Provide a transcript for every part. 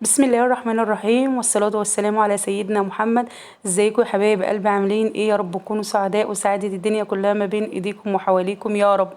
بسم الله الرحمن الرحيم والصلاة والسلام على سيدنا محمد. ازيكم يا حبايب قلبي؟ عاملين ايه؟ يا رب تكونوا سعداء وسعادة الدنيا كلها ما بين ايديكم وحواليكم يا رب.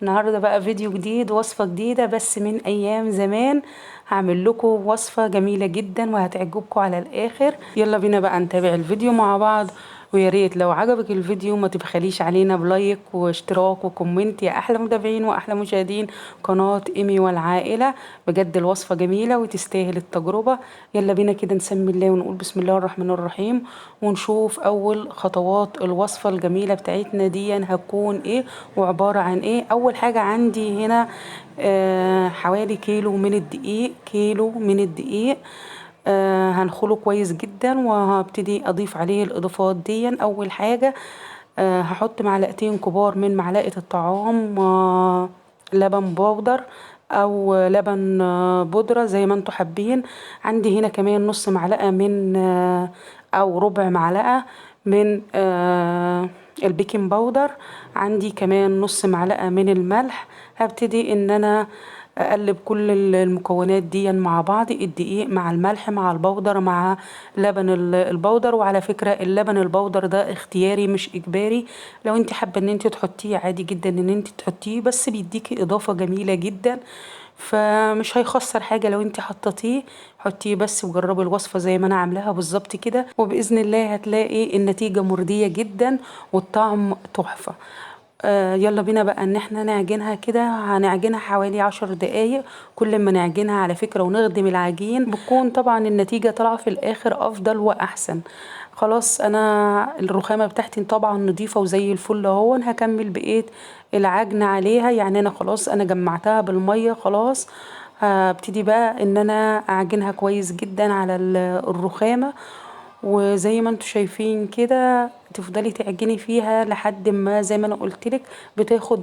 النهارده بقى فيديو جديد، وصفة جديدة بس من ايام زمان. هعمل لكم وصفة جميلة جدا وهتعجبكم على الاخر. يلا بينا بقى نتابع الفيديو مع بعض. ويا ريت لو عجبك الفيديو ما تبخليش علينا بلايك واشتراك وكومنت يا احلى متابعين واحلى مشاهدين قناة ايمي والعائلة. بجد الوصفة جميلة وتستاهل التجربة. يلا بينا كده نسمي الله ونقول بسم الله الرحمن الرحيم، ونشوف اول خطوات الوصفة الجميلة بتاعتنا دي هتكون ايه وعبارة عن ايه. اول حاجة عندي هنا حوالي كيلو من الدقيق. هنخله كويس جدا وهبتدي اضيف عليه الاضافات دي. اول حاجة هحط معلقتين كبار من معلقة الطعام لبن بودر او لبن بودرة زي ما انتوا حابين. عندي هنا كمان نص معلقة من او ربع معلقة من البيكنج باودر. عندي كمان نص معلقة من الملح. هبتدي ان انا اقلب كل المكونات دي مع بعض، الدقيق مع الملح مع البودر مع لبن البودر. وعلى فكرة اللبن البودر ده اختياري مش اجباري، لو انت حابة ان انت تحطيه عادي جدا ان انت تحطيه، بس بيديكي اضافة جميلة جدا فمش هيخسر حاجة لو انت حطيتيه. حطيه بس وجربي الوصفة زي ما انا عاملاها بالظبط كده، وبإذن الله هتلاقي النتيجة مرضية جدا والطعم تحفة. يلا بينا بقى ان احنا نعجنها كده. هنعجنها حوالي 10 دقايق. كل ما نعجنها على فكرة ونخدم العجين بتكون طبعا النتيجة طالعة في الاخر افضل واحسن. خلاص انا الرخامة بتاعتي طبعا نضيفة وزي الفل اهو. هكمل بقية العجن عليها، يعني انا خلاص انا جمعتها بالمية خلاص. هبتدي بقى ان انا اعجنها كويس جدا على الرخامة، وزي ما انتوا شايفين كده تفضلي تعجني فيها لحد ما زي ما انا قلتلك بتاخد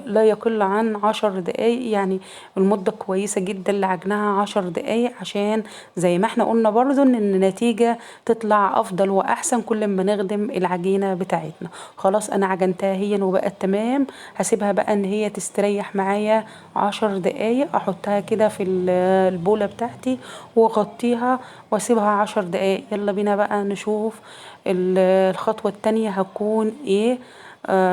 لا يقل عن 10 دقايق. يعني المدة كويسة جدا لعجنها 10 دقايق، عشان زي ما احنا قلنا برضو ان النتيجة تطلع افضل واحسن كل ما نخدم العجينة بتاعتنا. خلاص انا عجنتها هي وبقت تمام. هسيبها بقى ان هي تستريح معايا 10 دقايق. احطها كده في البولة بتاعتي واغطيها واسيبها 10 دقايق. يلا بينا بقى نشوف الخطوة التانية هتكون ايه.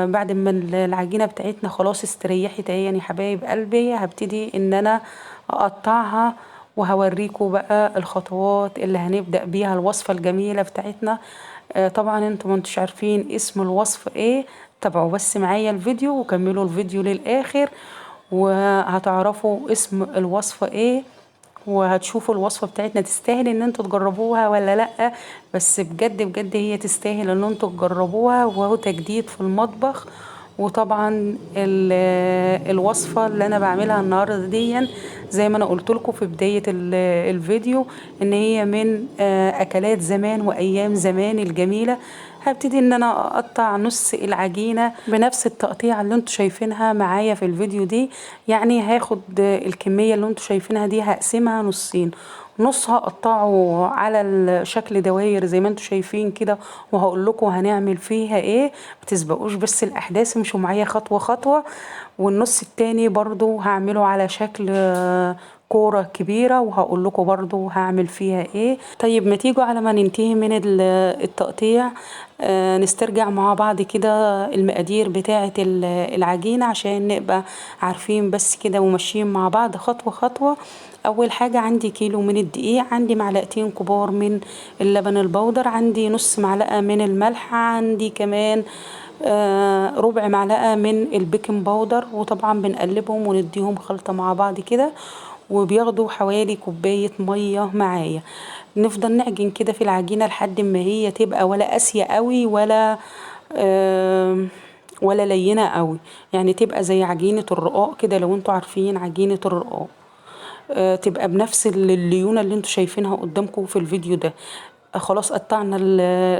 بعد ما العجينة بتاعتنا خلاص استريحت اهي يعني حبايب قلبي، هبتدي ان انا اقطعها وهوريكم بقى الخطوات اللي هنبدأ بيها الوصفة الجميلة بتاعتنا. طبعا انتوا ما انتوش عارفين اسم الوصفة ايه، تابعوا بس معايا الفيديو وكملوا الفيديو للآخر وهتعرفوا اسم الوصفة ايه، وهتشوفوا الوصفة بتاعتنا تستاهل ان انتوا تجربوها ولا لأ. بس بجد بجد هي تستاهل ان انتوا تجربوها، وهو تجديد في المطبخ. وطبعا الوصفة اللي انا بعملها النهاردة دي زي ما انا قلت لكم في بداية الفيديو ان هي من اكلات زمان وايام زمان الجميلة. هبتدي ان انا اقطع نص العجينة بنفس التقطيع اللي انتوا شايفينها معايا في الفيديو دي. يعني هاخد الكمية اللي انتوا شايفينها دي هقسمها نصين، نص هقطعه على الشكل دواير زي ما انتوا شايفين كده، وهقول لكم هنعمل فيها ايه. ما تسبقوش بس الاحداث، امشوا معايا خطوة خطوة. والنص التاني برضو هعمله على شكل كورة كبيرة وهقول لكم برضو هعمل فيها ايه. طيب ما تيجوا على ما ننتهي من التقطيع نسترجع مع بعض كده المقادير بتاعة العجينة عشان نبقى عارفين بس كده وماشيين مع بعض خطوة خطوة. اول حاجة عندي كيلو من الدقيق، عندي معلقتين كبار من اللبن البودر، عندي نص معلقة من الملح، عندي كمان ربع معلقة من البيكنج باودر. وطبعا بنقلبهم ونديهم خلطة مع بعض كده، وبياخدوا حوالي كوباية مية معايا. نفضل نعجن كده في العجينة لحد ما هي تبقى ولا قاسية قوي ولا لينة قوي، يعني تبقى زي عجينة الرقاق كده لو انتوا عارفين عجينة الرقاق. تبقى بنفس الليونة اللي انتوا شايفينها قدامكم في الفيديو ده. خلاص قطعنا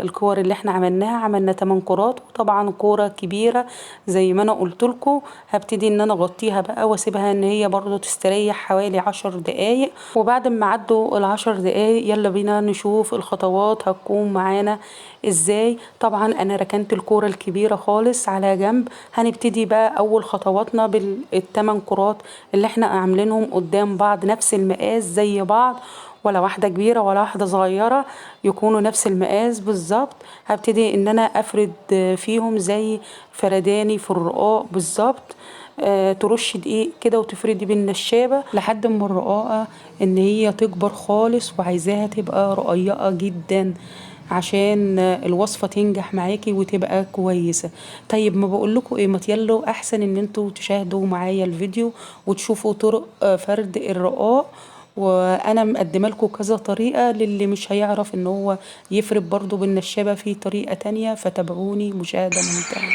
الكور اللي احنا عملناها، عملنا 8 كورات، وطبعا كورة كبيرة زي ما انا قلت لكم. هبتدي ان انا اغطيها بقى واسيبها ان هي برضو تستريح حوالي 10 دقايق. وبعد ما عدوا ال10 دقايق يلا بينا نشوف الخطوات هتكون معانا ازاي. طبعا انا ركنت الكورة الكبيرة خالص على جنب. هنبتدي بقى اول خطواتنا بالثمان كرات اللي احنا عاملينهم قدام بعض نفس المقاس زي بعض، ولا واحدة كبيرة ولا واحدة صغيرة، يكونوا نفس المقاس بالظبط. هبتدي ان انا افرد فيهم زي فرداني في الرقاق بالظبط. ترش دقيق كده وتفردي بالنشابة لحد ما الرقاقة ان هي تكبر خالص، وعايزاها تبقى رقيقة جدا عشان الوصفة تنجح معاكي وتبقى كويسة. طيب ما بقولكوا ايه، ما يلا احسن ان انتوا تشاهدوا معايا الفيديو وتشوفوا طرق فرد الرقاق. وانا مقدمه لكم كذا طريقه، للي مش هيعرف ان هو يفرد برضو بالنشابه في طريقه تانية، فتابعوني مشاهده ممتعه.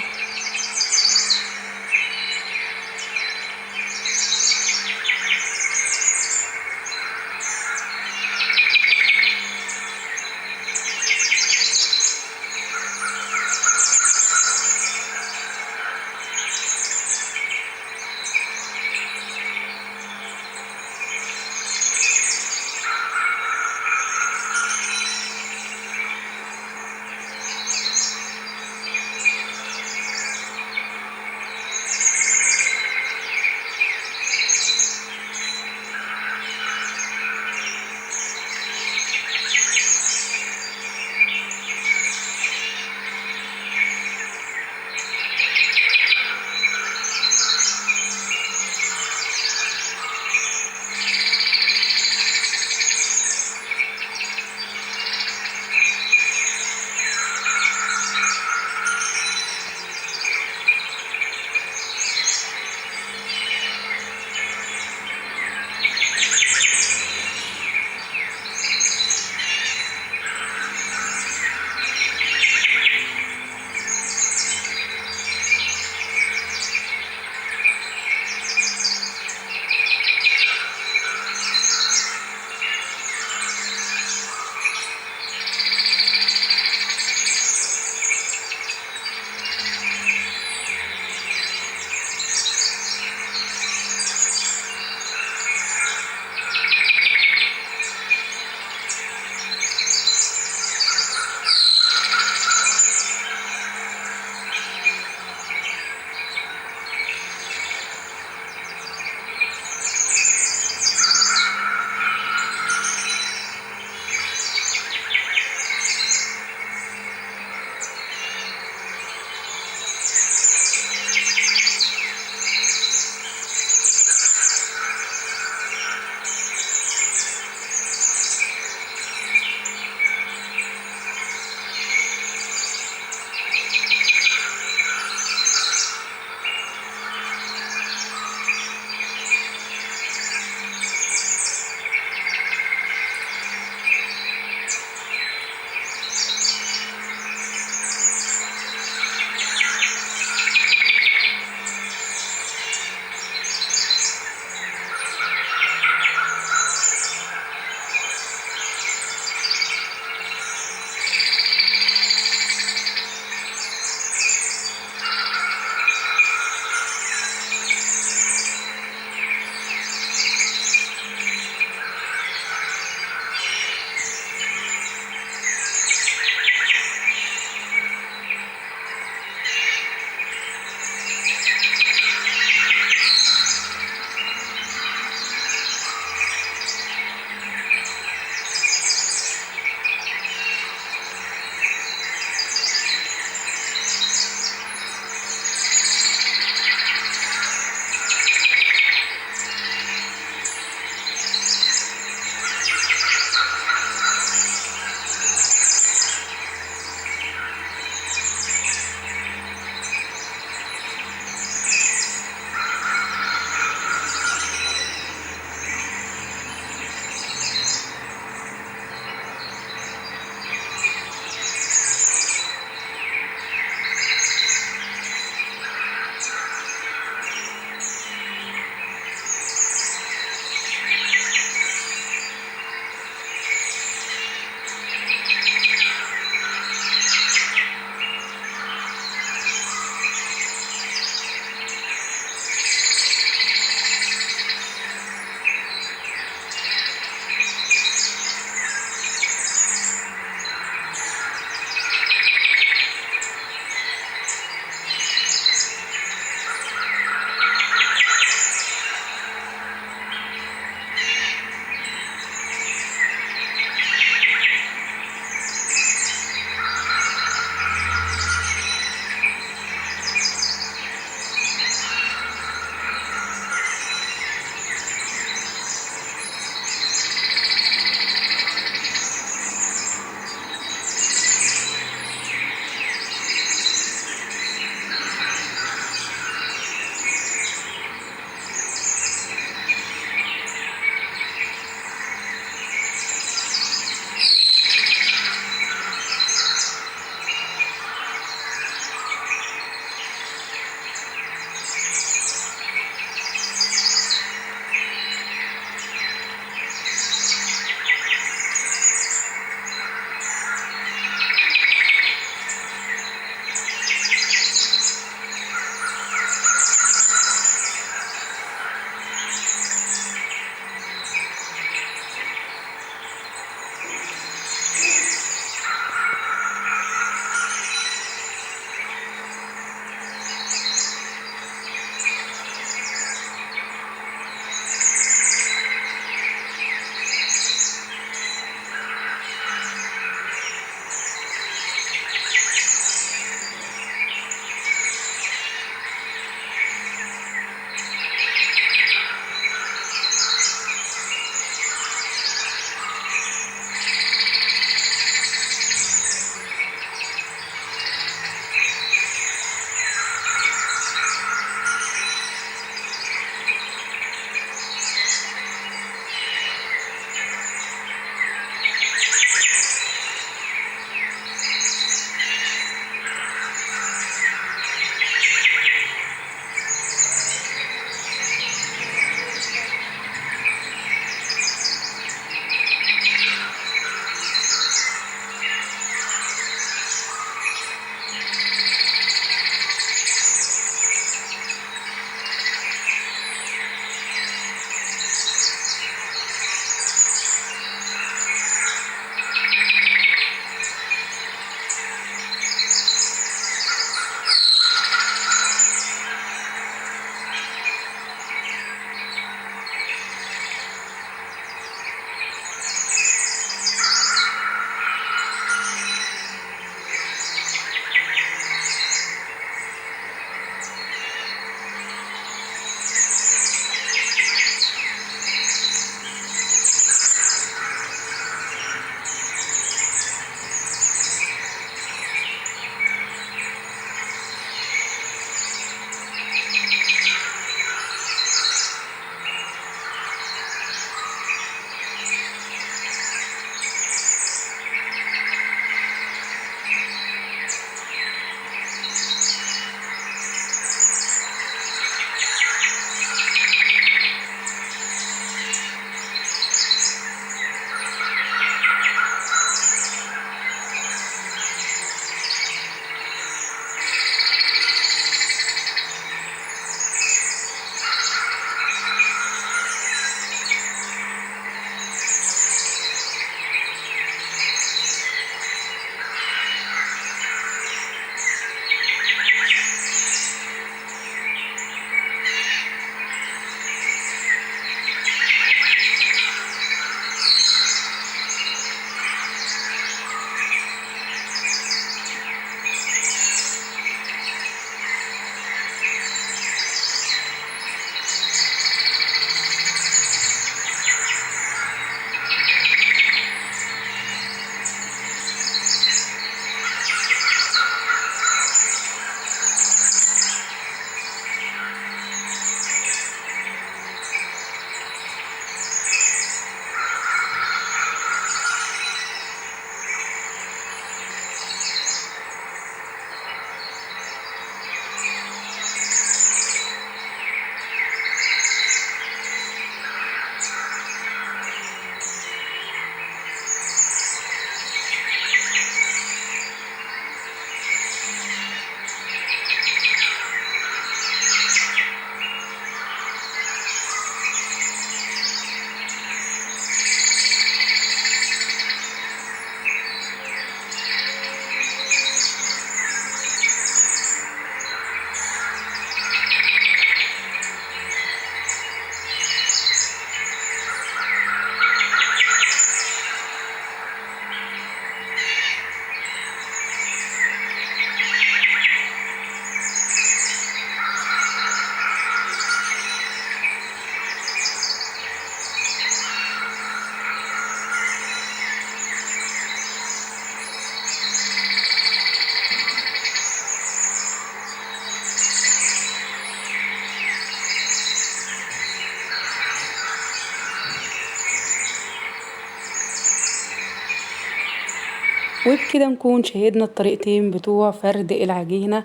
وبكده نكون شاهدنا الطريقتين بتوع فرد العجينة.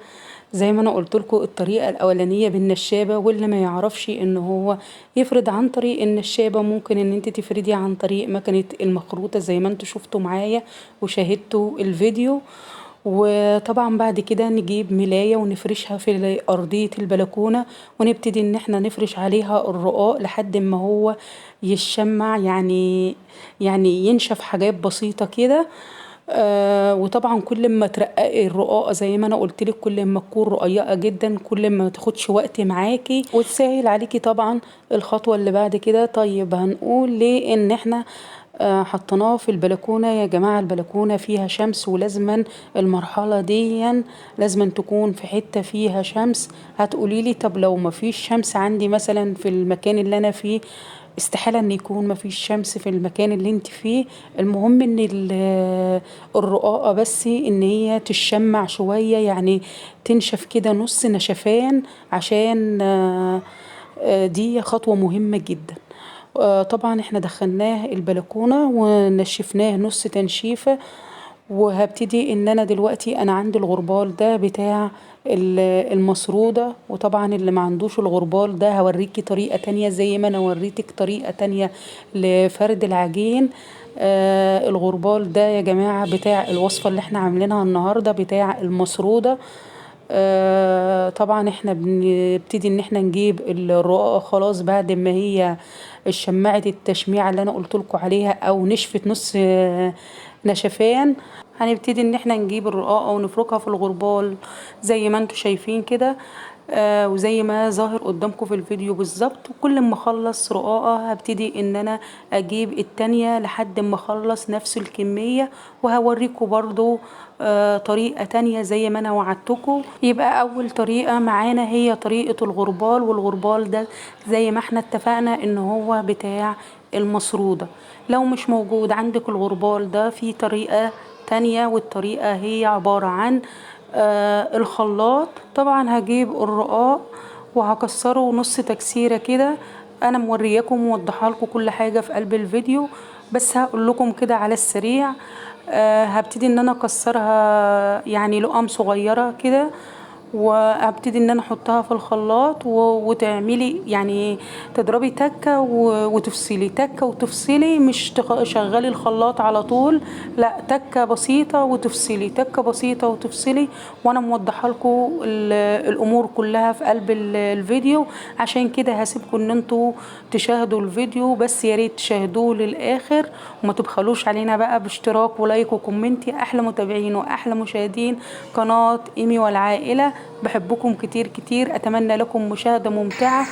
زي ما انا قلت لكم الطريقة الاولانية بالنشابة، واللي ما يعرفش ان هو يفرد عن طريق النشابة ممكن ان انت تفردي عن طريق مكنة المخروطة زي ما انتوا شفتوا معايا وشاهدتوا الفيديو. وطبعا بعد كده نجيب ملاية ونفرشها في أرضية البلكونة، ونبتدي ان احنا نفرش عليها الرقاق لحد ما هو يشمع، يعني ينشف حاجات بسيطة كده. وطبعا كل ما ترققي الرقاقه زي ما انا قلت لك، كل ما تكون رقيقه جدا كل ما تاخدش وقت معاكي وتسهل عليكي طبعا الخطوه اللي بعد كده. طيب هنقول ليه ان احنا حطيناه في البلكونه يا جماعه؟ البلكونه فيها شمس، ولازما المرحله دي لازما تكون في حته فيها شمس. هتقولي لي طب لو ما فيش شمس عندي مثلا في المكان اللي انا فيه؟ استحالة ان يكون مفيش شمس في المكان اللي انت فيه. المهم ان الرقاقة بس ان هي تشمع شوية، يعني تنشف كده نص نشفان، عشان دي خطوة مهمة جدا. طبعا احنا دخلناه البلكونة ونشفناه نص تنشيفة. وهبتدي ان انا دلوقتي انا عندي الغربال ده بتاع المسرودة. وطبعا اللي ما عندوش الغربال ده هوريكي طريقة تانية زي ما انا وريتك طريقة تانية لفرد العجين. الغربال ده يا جماعة بتاع الوصفة اللي احنا عاملينها النهاردة بتاع المسرودة. طبعا احنا بنبتدي ان احنا نجيب الرقاقة خلاص بعد ما هي شمعت التشميعة اللي انا قلت لكم عليها او نشفت نص نشفان. هنبتدي ان احنا نجيب الرقاقة ونفركها في الغربال زي ما انتوا شايفين كده. وزي ما ظاهر قدامكم في الفيديو بالظبط. وكل ما اخلص رقاقة هبتدي ان انا اجيب التانية لحد ما اخلص نفس الكمية. وهوريكم برضو طريقة تانية زي ما انا وعدتكم. يبقى اول طريقة معانا هي طريقة الغربال، والغربال ده زي ما احنا اتفقنا ان هو بتاع المسرودة. لو مش موجود عندك الغربال ده، في طريقة تانية، والطريقة هي عبارة عن الخلاط. طبعا هجيب الرقاق وهكسره نص تكسيرة كده. انا مورياكم موضحه لكم كل حاجة في قلب الفيديو، بس هقول لكم كده على السريع. هبتدي ان انا اكسرها يعني لقم صغيرة كده، وابتدي ان انا احطها في الخلاط وتعملي يعني تضربي تكه وتفصلي تكه وتفصلي، مش شغلي الخلاط على طول، لا تكه بسيطه وتفصلي تكه بسيطه وتفصلي. وانا موضحه لكم الامور كلها في قلب الفيديو. عشان كده هسيبكم ان انتوا تشاهدوا الفيديو، بس يا ريت تشاهدوه للاخر وما تبخلوش علينا بقى باشتراك ولايك وكومنت. احلى متابعين واحلى مشاهدين قناه ايمي والعائله. بحبكم كتير كتير، اتمنى لكم مشاهدة ممتعة.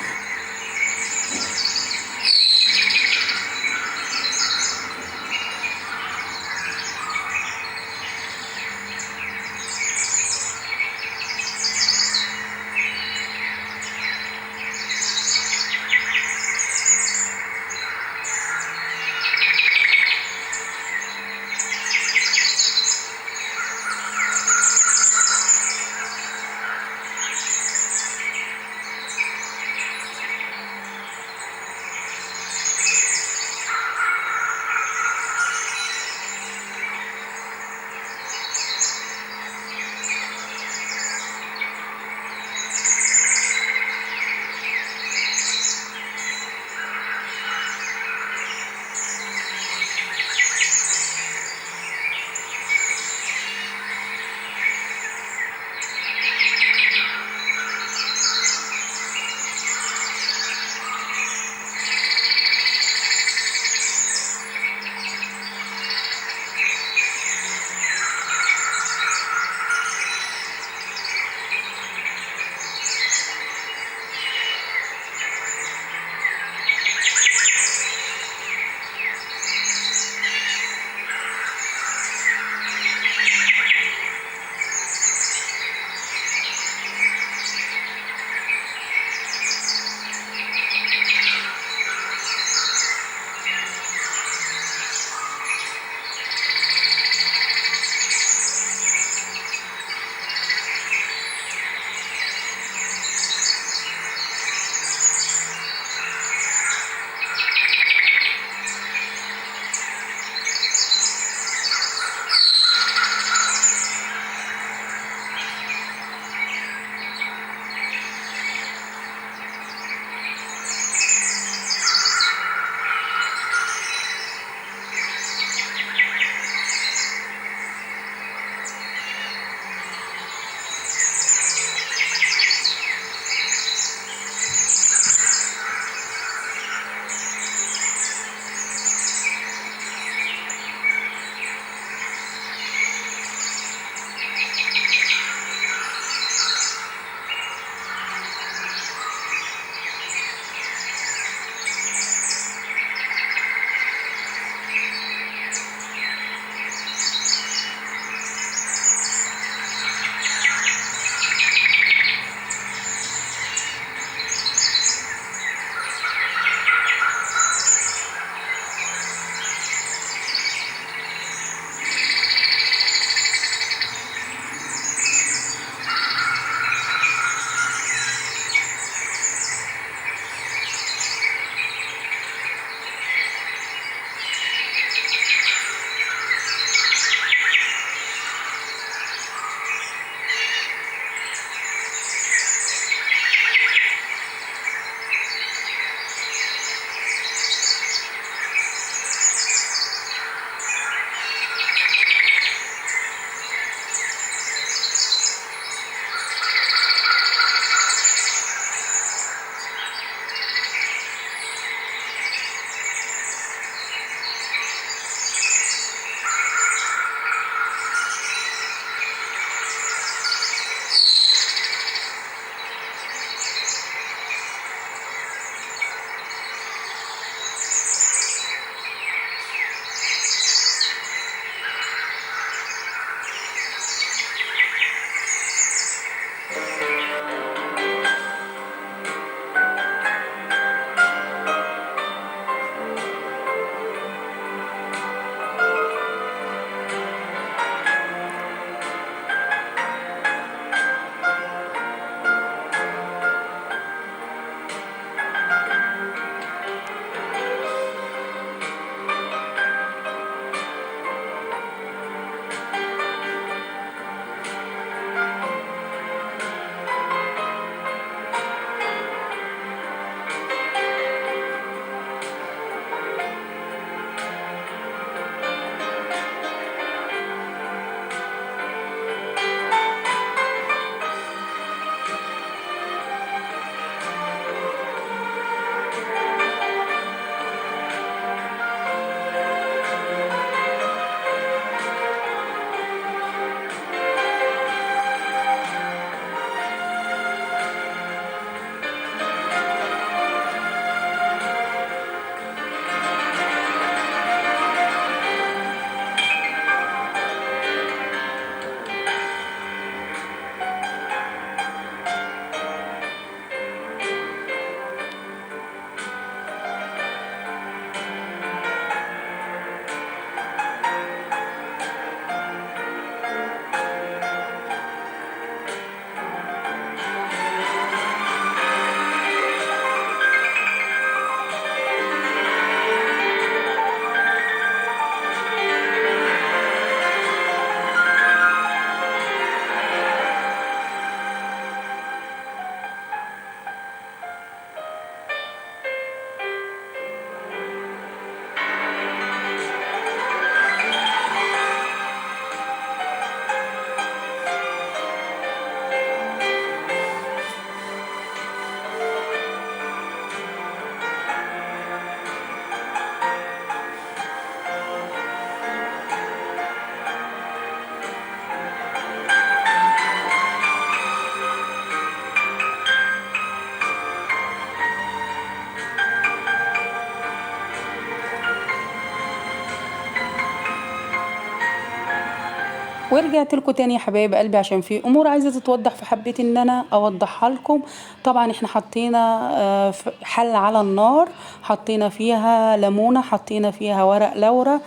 ورجعت لكم تاني يا حبايب قلبي عشان في امور عايزه تتوضح، فحبيت ان انا اوضحها لكم. طبعا احنا حطينا حل على النار، حطينا فيها ليمونه، حطينا فيها ورق لورا.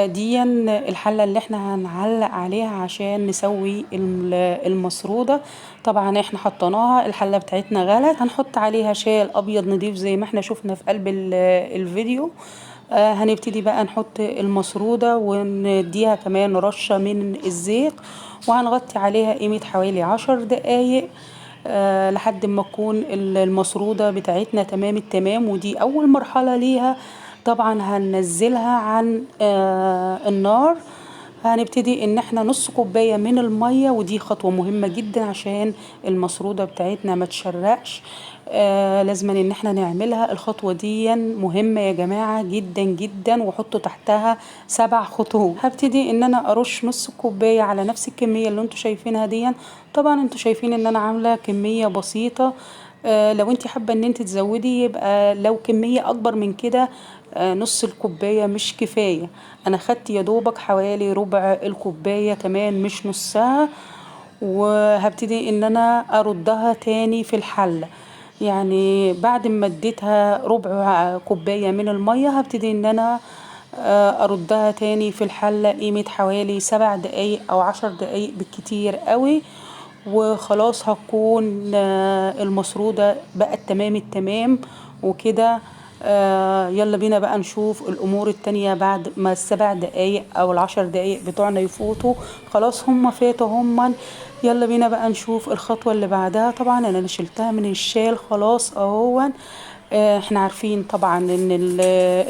دي الحله اللي احنا هنعلق عليها عشان نسوي المسروده. طبعا احنا حطيناها، الحله بتاعتنا غلت، هنحط عليها شال ابيض نضيف زي ما احنا شفنا في قلب الفيديو. هنبتدي بقى نحط المسرودة ونديها كمان رشة من الزيت، وهنغطي عليها قيمة حوالي 10 دقايق لحد ما تكون المسرودة بتاعتنا تمام التمام. ودي أول مرحلة ليها. طبعا هننزلها عن النار. هنبتدي ان احنا نص كوبايه من الميه، ودي خطوه مهمه جدا عشان المسروده بتاعتنا ما تشرقش. لازم ان احنا نعملها الخطوه دي، مهمه يا جماعه جدا جدا، وحطوا تحتها 7 خطوط. هبتدي ان انا ارش نص كوبايه على نفس الكميه اللي انتوا شايفينها دي. طبعا انتوا شايفين ان انا عامله كميه بسيطه. لو انت حابه ان انت تزودي يبقى لو كميه اكبر من كده نص الكوبايه مش كفايه. انا خدت يا دوبك حوالي ربع الكوبايه كمان مش نصها. وهبتدي ان انا اردها تاني في الحله. يعني بعد ما اديتها ربع كوبايه من الميه هبتدي ان انا اردها تاني في الحله قيمه حوالي 7 دقايق او 10 دقايق بالكتير قوي. وخلاص هتكون المسرودة بقت تمام التمام وكده. يلا بينا بقى نشوف الامور التانية بعد ما ال7 دقايق او ال10 دقايق بتوعنا يفوتوا. خلاص هم فاتوا هم. يلا بينا بقى نشوف الخطوة اللي بعدها. طبعا انا شلتها من الشال خلاص اهو. احنا عارفين طبعا ان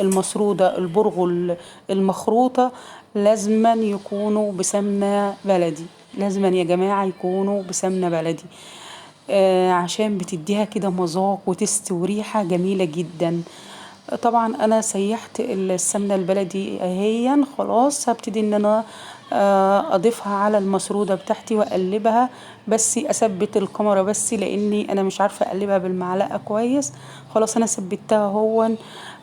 المسرودة البرغل المخروطة لازما يكونوا بسمنة بلدي. لازما يا جماعة يكونوا بسمنة بلدي. عشان بتديها كده مذاق وتست وريحة جميلة جدا. طبعا انا سيحت السمنة البلدي اهيا. خلاص هبتدي ان انا اضيفها على المسرودة بتاعتي واقلبها. بس اثبت الكاميرا بس لاني انا مش عارفة اقلبها بالمعلقة كويس. خلاص انا ثبتها هون.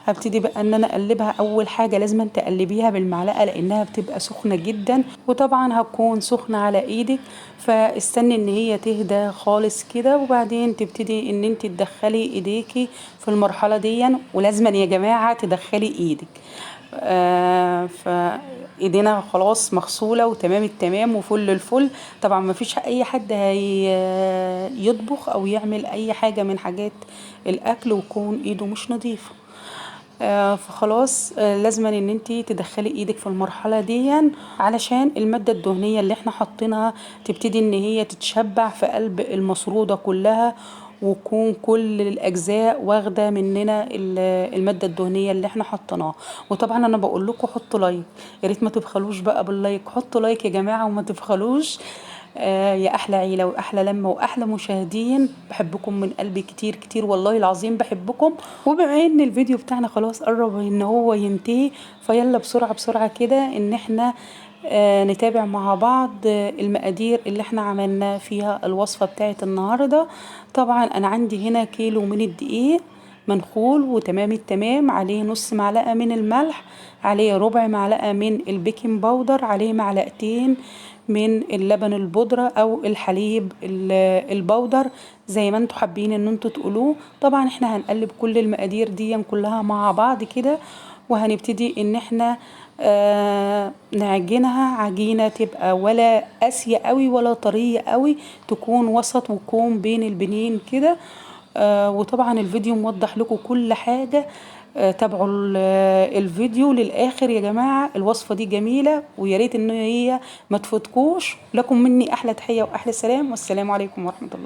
هبتدي بقى ان انا اقلبها. اول حاجة لازم تقلبيها بالمعلقة لانها بتبقى سخنة جدا، وطبعا هتكون سخنة على ايدك. فاستني ان هي تهدى خالص كده وبعدين تبتدي ان انت تدخلي ايديكي في المرحلة دي. ولازم يا جماعة تدخلي ايدك. فايدينا خلاص مغسولة وتمام التمام وفل الفل. طبعا ما فيش اي حد يطبخ او يعمل اي حاجة من حاجات الاكل ويكون ايده مش نظيفة. فخلاص لازم ان انتي تدخلي ايدك في المرحلة دي علشان المادة الدهنية اللي احنا حاطينها تبتدي ان هي تتشبع في قلب المسرودة كلها، ويكون كل الاجزاء واخده مننا الماده الدهنيه اللي احنا حطيناها. وطبعا انا بقول لكم حطوا لايك، يا ريت ما تبخلوش بقى باللايك. حطوا لايك يا جماعه وما تبخلوش. يا احلى عيله واحلى لمه واحلى مشاهدين، بحبكم من قلبي كتير كتير والله العظيم بحبكم. وبما ان الفيديو بتاعنا خلاص قرب ان هو ينتهي، فيلا بسرعه بسرعه كده ان احنا نتابع مع بعض المقادير اللي احنا عملنا فيها الوصفة بتاعت النهاردة. طبعا انا عندي هنا كيلو من الدقيق منخول وتمام التمام، عليه نص معلقة من الملح، عليه ربع معلقة من البيكنج باودر، عليه معلقتين من اللبن البودرة او الحليب البودر زي ما انتوا حابين ان انتوا تقولوه. طبعا احنا هنقلب كل المقادير دي كلها مع بعض كده، وهنبتدي ان احنا نعجنها عجينة تبقى ولا قاسية قوي ولا طرية قوي، تكون وسط وتكون بين البنين كده. وطبعا الفيديو موضح لكم كل حاجة. تابعوا الفيديو للآخر يا جماعة. الوصفة دي جميلة ويا ريت ان هي ما تفوتكوش. لكم مني احلى تحية واحلى سلام، والسلام عليكم ورحمة الله.